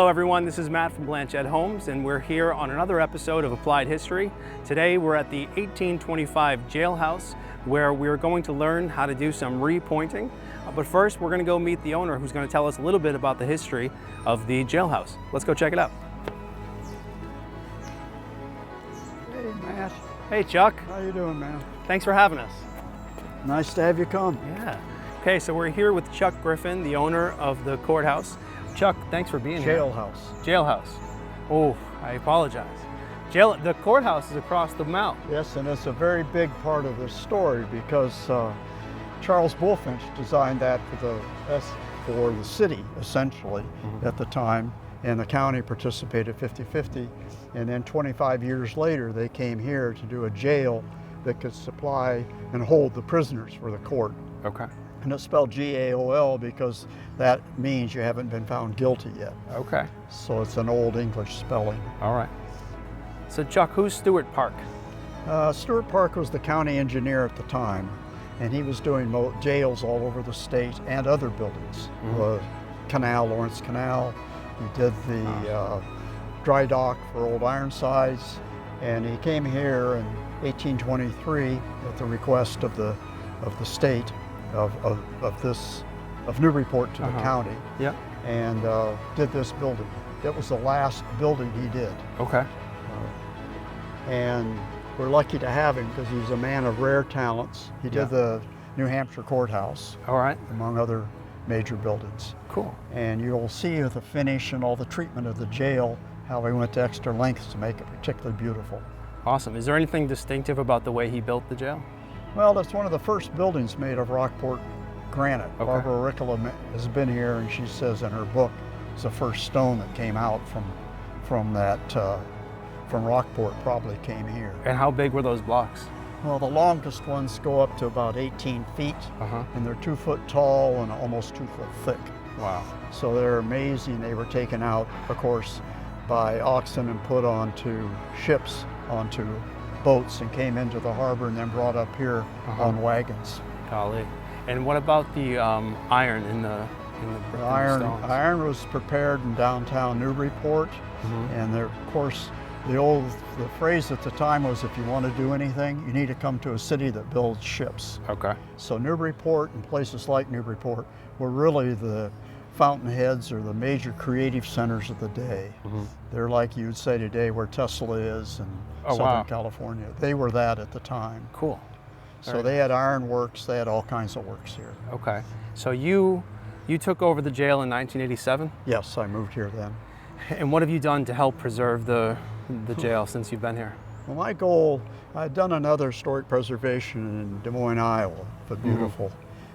Hello everyone, this is Matt from Blanchette Homes, and we're here on another episode of Applied History. Today we're at the 1825 Jailhouse, where we're going to learn how to do some repointing. But first we're going to go meet the owner, who's going to tell us a little bit about the history of the jailhouse. Let's go check it out. Hey Matt. Hey Chuck. How you doing, man? Thanks for having us. Nice to have you come. Yeah. Okay, so we're here with Chuck Griffin, the owner of the courthouse. Chuck, thanks for being here. Jailhouse. Jailhouse. Oh, I apologize. The courthouse is across the mount. Yes, and it's a very big part of the story because Charles Bulfinch designed that for the city, essentially, at the time, and the county participated 50-50. And then 25 years later, they came here to do a jail that could supply and hold the prisoners for the court. Okay. And it's spelled G-A-O-L because that means you haven't been found guilty yet. Okay. So it's an old English spelling. All right. So Chuck, who's Stuart Park? Stuart Park was the county engineer at the time, and he was doing jails all over the state and other buildings. The canal, Lawrence Canal. He did the dry dock for Old Ironsides, and he came here in 1823 at the request of the state of Newburyport to the county. Yeah. And did this building. It was the last building he did. Okay. And we're lucky to have him because he's a man of rare talents. He did the New Hampshire courthouse. All right. Among other major buildings. Cool. And you'll see with the finish and all the treatment of the jail how he went to extra lengths to make it particularly beautiful. Awesome. Is there anything distinctive about the way he built the jail? Well, it's one of the first buildings made of Rockport granite. Okay. Barbara Rickla has been here, and she says in her book it's the first stone that came out from Rockport probably came here. And how big were those blocks? Well, the longest ones go up to about 18 feet, and they're 2 foot tall and almost 2 foot thick. Wow. So they're amazing. They were taken out, of course, by oxen and put onto ships, onto boats, and came into the harbor and then brought up here on wagons. Golly. And what about the iron in the iron was prepared in downtown Newburyport, and there, of course, the phrase at the time was, if you want to do anything, you need to come to a city that builds ships. Okay. So Newburyport and places like Newburyport were really the fountainheads or the major creative centers of the day. They're like you'd say today where Tesla is in Southern California. They were that at the time. Cool. So they had iron works, they had all kinds of works here. Okay. So you took over the jail in 1987? Yes, I moved here then. And what have you done to help preserve the jail since you've been here? Well, my goal, I'd done another historic preservation in Des Moines, Iowa, the beautiful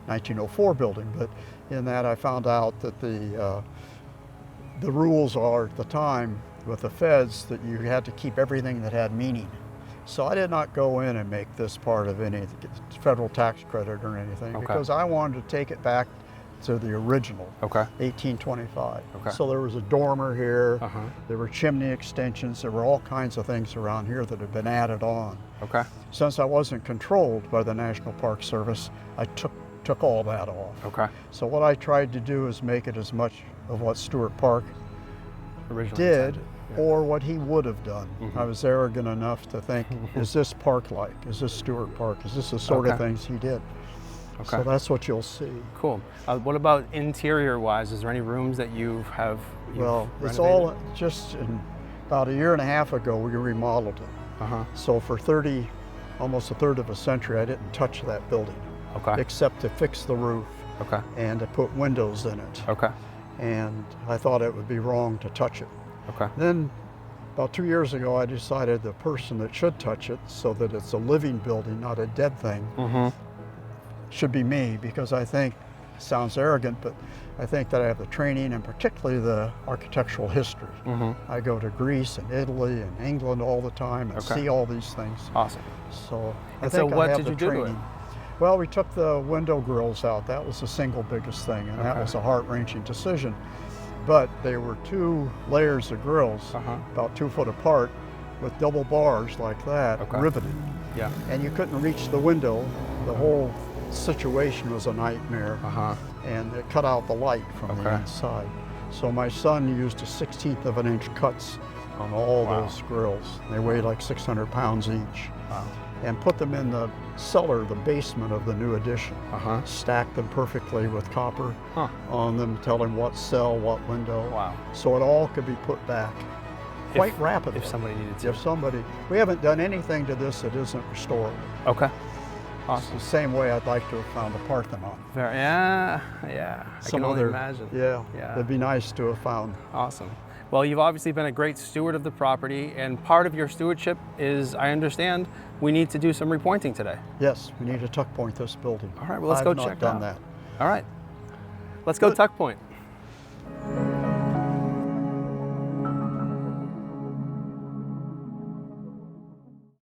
1904 building, but in that I found out that the rules are at the time with the feds that you had to keep everything that had meaning. So I did not go in and make this part of any federal tax credit or anything because I wanted to take it back to the original, 1825. So there was a dormer here, there were chimney extensions, there were all kinds of things around here that had been added on. Since I wasn't controlled by the National Park Service, I took all that off. So what I tried to do is make it as much of what Stuart Park did or what he would have done. I was arrogant enough to think, is this Park-like? Is this Stuart Park? Is this the sort of things he did? So that's what you'll see. Cool. What about interior-wise? Is there any rooms that you've Well, it's all just about a year and a half ago we remodeled it. So for almost a third of a century, I didn't touch that building. Except to fix the roof and to put windows in it. And I thought it would be wrong to touch it. Then about 2 years ago, I decided the person that should touch it so that it's a living building, not a dead thing, should be me, because I think, it sounds arrogant, but I think that I have the training and particularly the architectural history. I go to Greece and Italy and England all the time and see all these things. Awesome. So I think I have the training. Well, we took the window grills out. That was the single biggest thing, and that was a heart-wrenching decision. But they were 2 layers of grills, about 2 foot apart, with double bars like that, riveted. And you couldn't reach the window. The whole situation was a nightmare, and it cut out the light from the inside. So my son used a 1/16 of an inch cuts on all Wow. those grills. They weigh like 600 pounds each. Wow. And put them in the cellar, the basement of the new addition. Uh-huh. Stacked them perfectly with copper Huh. on them, telling what cell, what window. Wow. So it all could be put back quite rapidly. If somebody needed to. If somebody, we haven't done anything to this that isn't restorable. Okay. It's Awesome. the same way I'd like to have found the Parthenon. Yeah. I can only imagine. Yeah, Yeah. it'd be nice to have found. Awesome. Well, you've obviously been a great steward of the property, and part of your stewardship is, I understand, we need to do some repointing today. Yes, we need to tuck point this building. All right, well, let's go I've check not done it out. that. All right. Let's go Good. tuck point.